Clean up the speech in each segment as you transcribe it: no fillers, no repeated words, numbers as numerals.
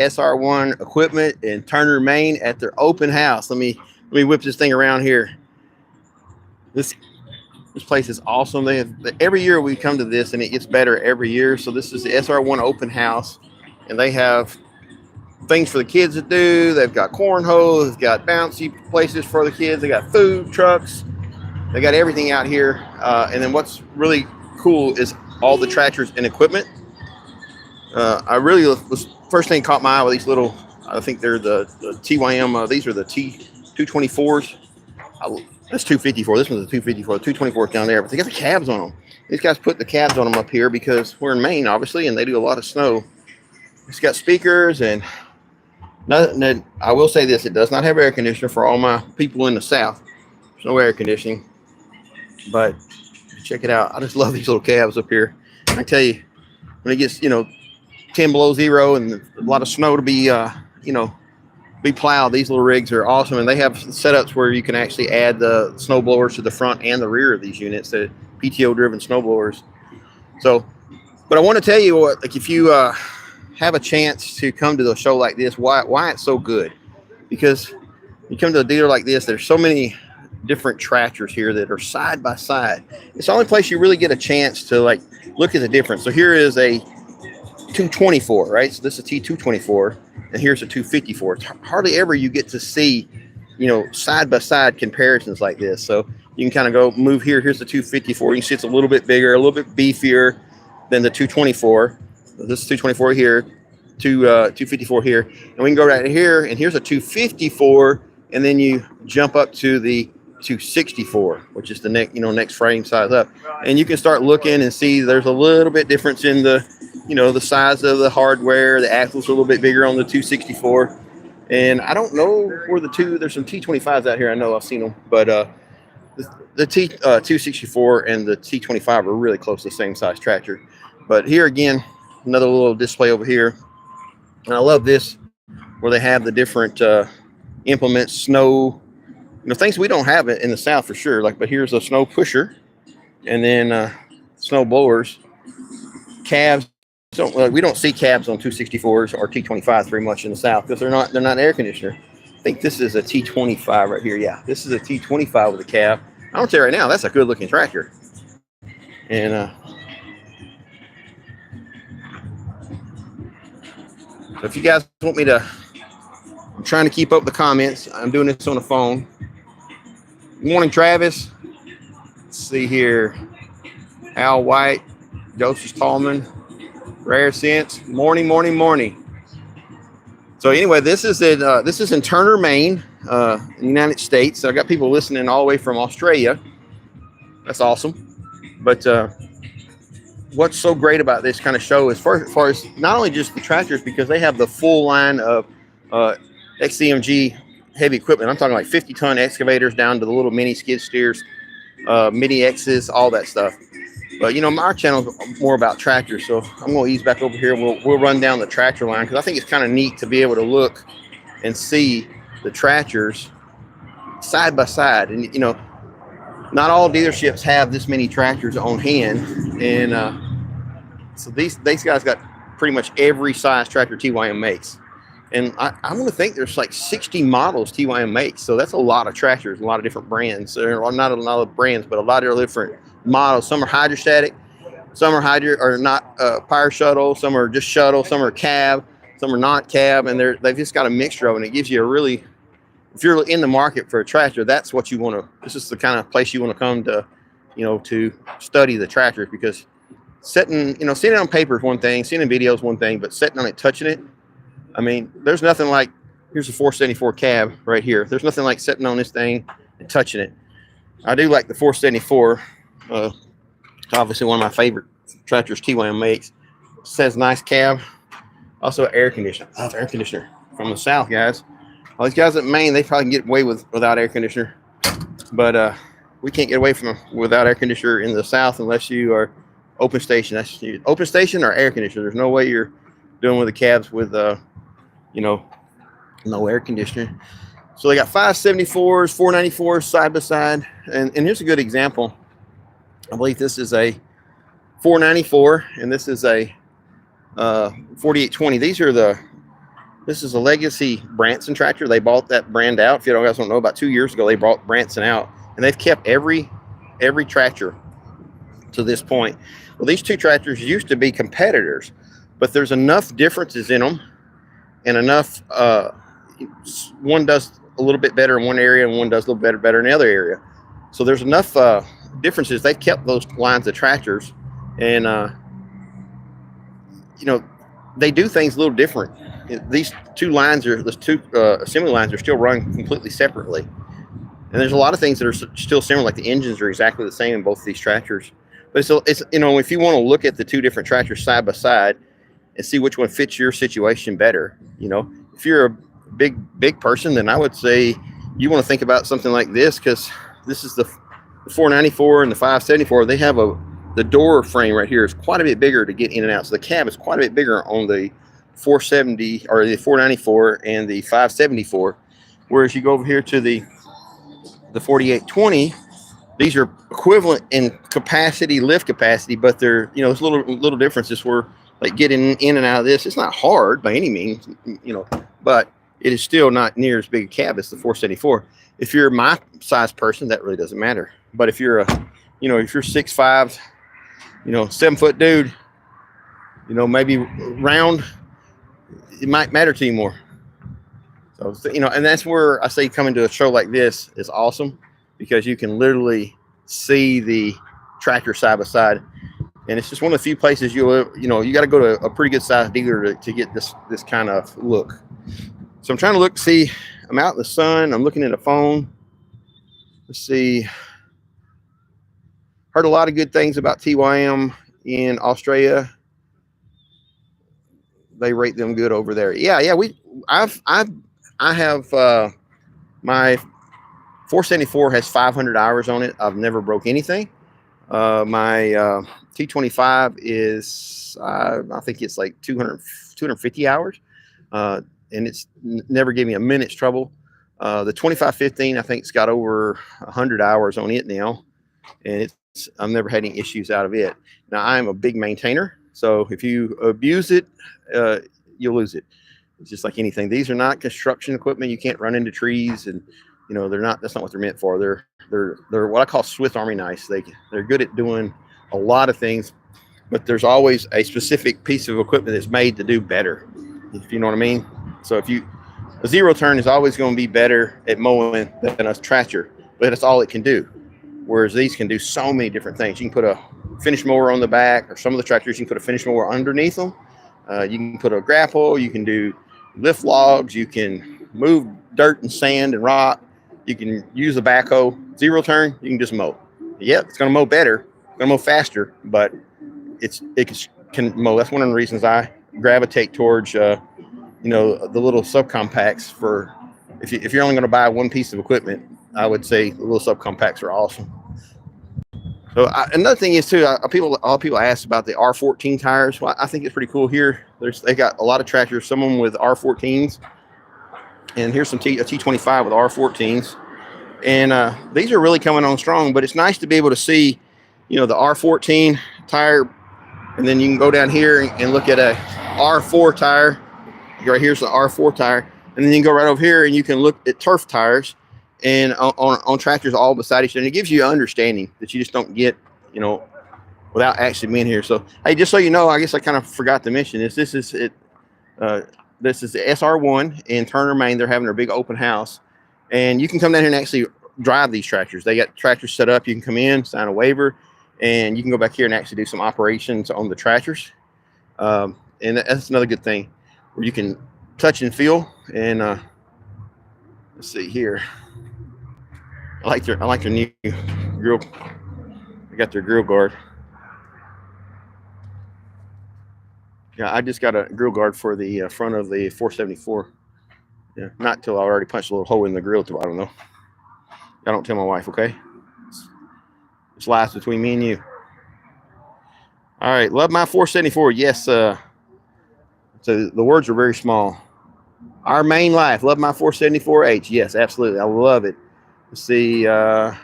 SR1 equipment in Turner, Maine at their open house. Let me whip this thing around here. This place is awesome. Every year we come to this and it gets better every year. So this is the SR1 open house, and they have things for the kids to do. They've got cornhole, they've got bouncy places for the kids, they got food trucks, they got everything out here. And then what's really cool is all the tractors and equipment. I really was first thing caught my eye with these little, I think they're the TYM, these are the T224s. That's 254. This one's a 254. 224 down there, but they got the cabs on them. These guys put the cabs on them up here because we're in Maine, obviously, and they do a lot of snow. It's got speakers, and I will say this: it does not have air conditioner for all my people in the South. There's no air conditioning, but check it out. I just love these little cabs up here. I tell you, when it gets 10 below zero and a lot of snow to be be plowed, these little rigs are awesome, and they have setups where you can actually add the snow blowers to the front and the rear of these units, the PTO driven snow blowers. So, but I want to tell you what, like, if you have a chance to come to a show like this, why it's so good, because you come to a dealer like this, there's so many different tractors here that are side by side. It's the only place you really get a chance to like look at the difference. So here is a 224, right? So this is a T224, and here's a 254. It's hardly ever you get to see, side by side comparisons like this. So you can kind of go move here. Here's the 254. You can see it's a little bit bigger, a little bit beefier than the 224. This is 224 here, 254 here, and we can go right here. And here's a 254, and then you jump up to the 264, which is the next frame size up, and you can start looking and see there's a little bit difference in the the size of the hardware. The axle's a little bit bigger on the 264, and I don't know where there's some T25s out here. I know I've seen them, but the T264 and the T25 are really close to the same size tractor. But here again, another little display over here, and I love this where they have the different implements, snow, things we don't have in the South for sure. But here's a snow pusher, and then snow blowers, cabs. We don't see cabs on 264s or T25s very much in the South because they're not air conditioner. I think this is a T25 right here. Yeah, this is a T25 with a cab. I don't tell you right now, that's a good looking tractor. And so if you guys want me to, I'm trying to keep up the comments. I'm doing this on the phone. Good morning, Travis. Let's see here. Al White, Joseph Tallman, Rare Sense. Morning. So anyway, this is in Turner, Maine, in the United States. So I got people listening all the way from Australia. That's awesome. But what's so great about this kind of show is, as far as not only just the tractors, because they have the full line of XCMG heavy equipment. I'm talking like 50-ton excavators down to the little mini skid steers, mini X's, all that stuff. But my channel is more about tractors, so I'm going to ease back over here. We'll run down the tractor line because I think it's kind of neat to be able to look and see the tractors side by side. And not all dealerships have this many tractors on hand, and so these guys got pretty much every size tractor TYM makes. And I want to think there's like 60 models TYM makes. So that's a lot of tractors, a lot of different brands. There are not a lot of brands, but a lot of different models. Some are hydrostatic, some are not power shuttle, some are just shuttle, some are cab, some are not cab, and they've just got a mixture of it. And it gives you a really, if you're in the market for a tractor, that's what you want to, this is the kind of place you want to come to, to study the tractors, because seeing it on paper is one thing, seeing it in video is one thing, but sitting on it, touching it, I mean, there's nothing like, here's a 474 cab right here. There's nothing like sitting on this thing and touching it. I do like the 474. Obviously one of my favorite tractors TYM makes. It says nice cab. Also air conditioner. I love air conditioner from the South, guys. All these guys in Maine, they probably can get away without air conditioner. But we can't get away from without air conditioner in the South unless you are open station. That's open station or air conditioner. There's no way you're doing with the cabs with no air conditioner. So they got 574s, 494s side by side. And here's a good example. I believe this is a 494 and this is a 4820. These are the This is a legacy Branson tractor. They bought that brand out. If you guys don't know, about 2 years ago, they brought Branson out, and they've kept every tractor to this point. Well, these two tractors used to be competitors, but there's enough differences in them, and enough. One does a little bit better in one area, and one does a little better in the other area. So there's enough differences. They've kept those lines of tractors, and they do things a little different. These two assembly lines are still run completely separately, and there's a lot of things that are still similar, like the engines are exactly the same in both of these tractors. But it's if you want to look at the two different tractors side by side and see which one fits your situation better, if you're a big person, then I would say you want to think about something like this, because this is the 494 and the 574. They have the door frame right here is quite a bit bigger to get in and out. So the cab is quite a bit bigger on the 470 or the 494 and the 574. Whereas you go over here to the 4820, these are equivalent in capacity, lift capacity, but they're, there's little differences where, like, getting in and out of this, it's not hard by any means, but it is still not near as big a cab as the 474. If you're my size person, that really doesn't matter. But if you're if you're 6'5", 7-foot dude, maybe round, it might matter to you more. So, and that's where I say coming to a show like this is awesome, because you can literally see the tractor side by side. And it's just one of the few places you got to go to a pretty good sized dealer to get this kind of look. So I'm trying to see, I'm out in the sun, I'm looking at a phone. Let's see. Heard a lot of good things about TYM in Australia. They rate them good over there. Yeah. I have my 474 has 500 hours on it. I've never broke anything. My T25 is I think it's like 250 hours, and it's never gave me a minute's trouble. The 2515, I think, it's got over 100 hours on it now, and I've never had any issues out of it. Now, I'm a big maintainer, so if you abuse it, you'll lose it. It's just like anything. These are not construction equipment. You can't run into trees, and they're not. That's not what they're meant for. They're what I call Swiss Army knives. They're good at doing a lot of things, but there's always a specific piece of equipment that's made to do better, if you know what I mean. So a zero turn is always going to be better at mowing than a tractor, but that's all it can do. Whereas these can do so many different things. You can put a finish mower on the back, or some of the tractors you can put a finish mower underneath them. You can put a grapple. You can do lift logs. You can move dirt and sand and rock. You can use a backhoe. Zero turn, you can just mow. Yep, it's going to mow better. It's going to mow faster, but it can mow. That's one of the reasons I gravitate towards the little subcompacts. For if you're only going to buy one piece of equipment, I would say the little subcompacts are awesome. So another thing is too, all people ask about the R14 tires. Well, I think it's pretty cool here. They got a lot of tractors, some of them with R14s, and here's a T25 with R14s, and these are really coming on strong. But it's nice to be able to see, the R14 tire, and then you can go down here and look at a R4 tire. Right here's the R4 tire, and then you can go right over here and you can look at turf tires, and on tractors all beside each other. And it gives you an understanding that you just don't get, without actually being here. So, hey, just so you know, I guess I kind of forgot to mention this. This is it. This is the SR1 in Turner, Maine. They're having their big open house, and you can come down here and actually drive these tractors. They got tractors set up. You can come in, sign a waiver, and you can go back here and actually do some operations on the tractors. And that's another good thing, where you can touch and feel. And let's see here. I like their new grill. They got their grill guard. Yeah, I just got a grill guard for the front of the 474. Yeah, not till I already punched a little hole in the grill. I don't know. I don't tell my wife, okay? It's lies between me and you. All right, love my 474. Yes. So the words are very small. Our Maine life. Love my 474H. Yes, absolutely. I love it. Let's see. So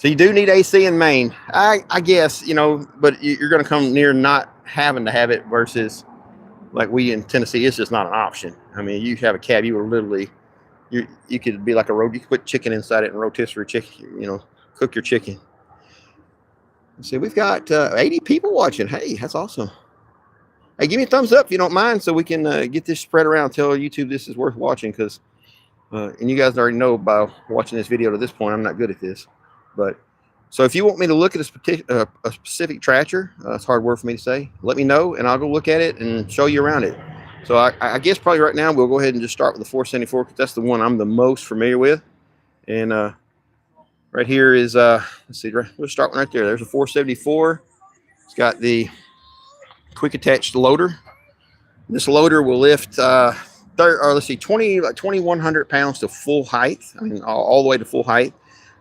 you do need AC in Maine, I guess, but you're going to come near not having to have it versus like we in Tennessee, it's just not an option. I mean, you have a cab, you would literally, you could be like a road. You could put chicken inside it and rotisserie chicken. You know, cook your chicken. Let's see, we've got 80 people watching. Hey, that's awesome. Hey, give me a thumbs up if you don't mind, so we can get this spread around. Tell YouTube this is worth watching, because, and you guys already know by watching this video to this point, I'm not good at this. But so if you want me to look at a specific tractor, it's a hard word for me to say. Let me know, and I'll go look at it and show you around it. So I guess probably right now we'll go ahead and just start with the 474, because that's the one I'm the most familiar with. And right here is let's see, we'll start one right there. There's a 474. It's got the quick attached loader. This loader will lift let's see, 2,100 pounds to full height. I mean, all the way to full height.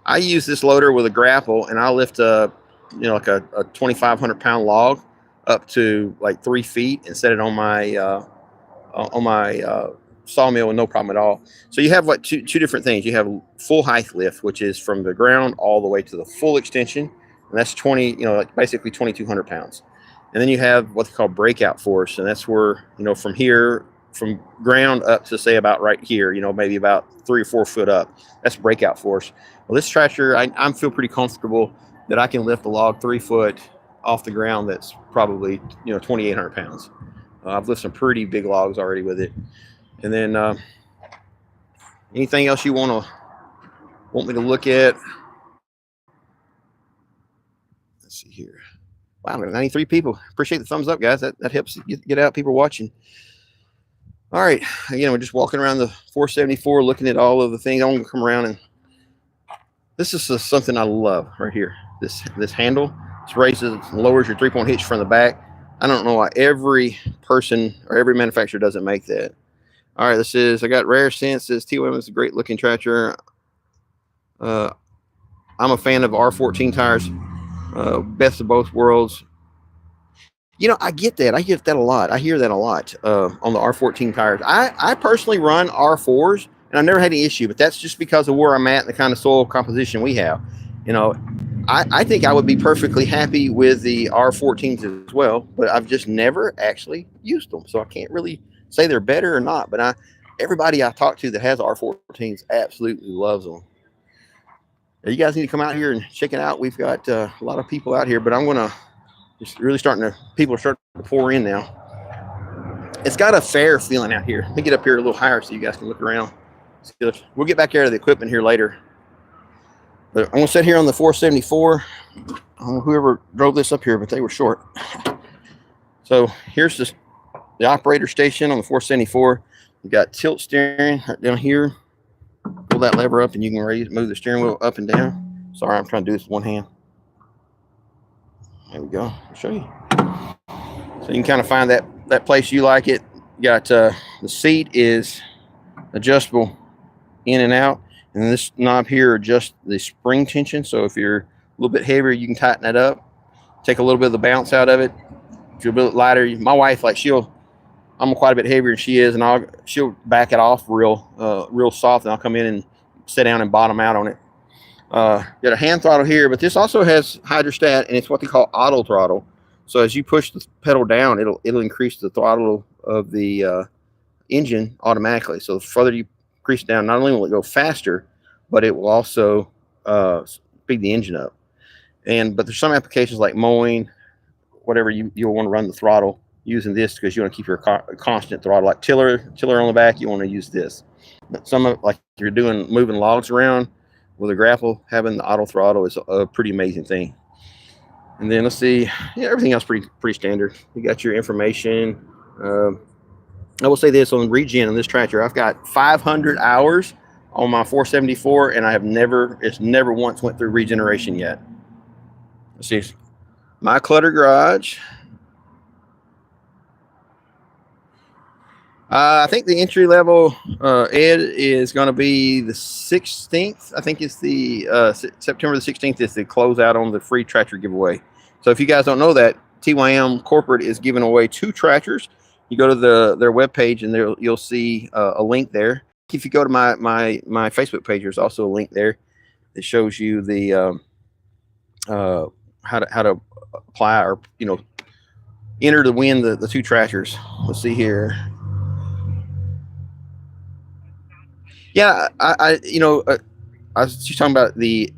I use this loader with a grapple, and I'll lift like a 2,500 pound log up to like 3 feet and set it on my sawmill with no problem at all. So you have like two different things. You have full height lift, which is from the ground all the way to the full extension, and that's like basically 2,200 pounds. And then you have what they call breakout force, and that's where, from here, from ground up to say about right here, maybe about 3 or 4 foot up. That's breakout force. Well, this tractor, I feel pretty comfortable that I can lift a log 3 foot off the ground. That's probably 2,800 pounds. I've lifted some pretty big logs already with it. And then anything else you want me to look at? Let's see here. Wow, 93 people. Appreciate the thumbs up, guys. That helps get out people watching. All right, again, we're just walking around the 474, looking at all of the things. I'm gonna come around, and this is something I love right here. This handle, it raises, lowers your 3-point hitch from the back. I don't know why every person or every manufacturer doesn't make that. All right, I got Rare Sense. Says TYM is a great looking tractor. I'm a fan of R14 tires. Best of both worlds. I get that. I get that a lot. I hear that a lot on the R14 tires. I personally run R4s, and I've never had any issue, but that's just because of where I'm at and the kind of soil composition we have. I think I would be perfectly happy with the R14s as well, but I've just never actually used them, so I can't really say they're better or not. But everybody I talk to that has R14s absolutely loves them. You guys need to come out here and check it out. We've got a lot of people out here, but I'm gonna just really people are starting to pour in now. It's got a fair feeling out here. Let me get up here a little higher so you guys can look around. We'll get back here to the equipment here later. But I'm gonna sit here on the 474. I don't know whoever drove this up here, but they were short. So here's the operator station on the 474. You got tilt steering right down here. Pull that lever up, and you can move the steering wheel up and down. Sorry, I'm trying to do this with one hand. There we go. I'll show you. So you can kind of find that place you like it. You got the seat is adjustable in and out, and this knob here adjusts the spring tension. So if you're a little bit heavier, you can tighten that up, take a little bit of the bounce out of it. If you're a bit lighter, my wife, I'm quite a bit heavier than she is, and she'll back it off real soft, and I'll come in and sit down and bottom out on it. Got a hand throttle here, but this also has hydrostat, and it's what they call auto throttle. So as you push the pedal down, it'll increase the throttle of the engine automatically. So the further you increase it down, not only will it go faster, but it will also speed the engine up. But there's some applications like mowing, whatever, you'll want to run the throttle using this, because you want to keep your constant throttle. Like tiller on the back, you want to use this. But like you're moving logs around with a grapple, having the auto throttle is a pretty amazing thing. And then let's see, everything else pretty standard. You got your information. I will say this on regen on this tractor, I've got 500 hours on my 474, and it's never once went through regeneration yet. Let's see, my clutter garage. I think the entry level Ed is going to be the 16th. I think it's the September the 16th is the closeout on the free tractor giveaway. So if you guys don't know that, TYM Corporate is giving away 2 tractors. You go to their webpage, and you'll see a link there. If you go to my Facebook page, there's also a link there that shows you the how to apply, or enter to win the 2 tractors. Let's see here. Yeah, I you know, I was just talking about the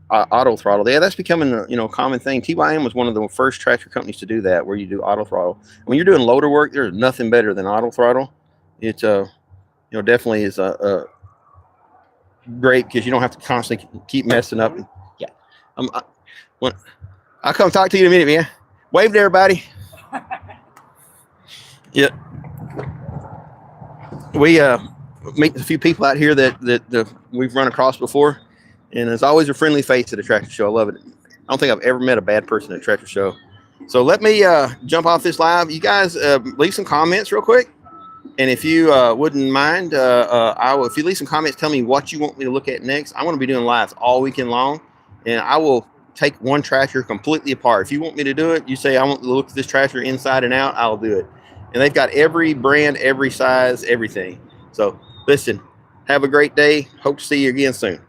auto throttle. Yeah, that's becoming a common thing. TYM was one of the first tractor companies to do that, where you do auto throttle. When you're doing loader work, there's nothing better than auto throttle. It definitely is great, because you don't have to constantly keep messing up. Yeah, I'll come talk to you in a minute, man. Wave to everybody. Yeah, we meet a few people out here that we've run across before, and there's always a friendly face at a tractor show. I love it. I don't think I've ever met a bad person at a tractor show. So let me jump off this live. You guys leave some comments real quick, and if you wouldn't mind, if you leave some comments, tell me what you want me to look at next. I want to be doing lives all weekend long, and I will take one tractor completely apart. If you want me to do it, you say I want to look at this tractor inside and out, I'll do it. And they've got every brand, every size, everything. So listen, have a great day. Hope to see you again soon.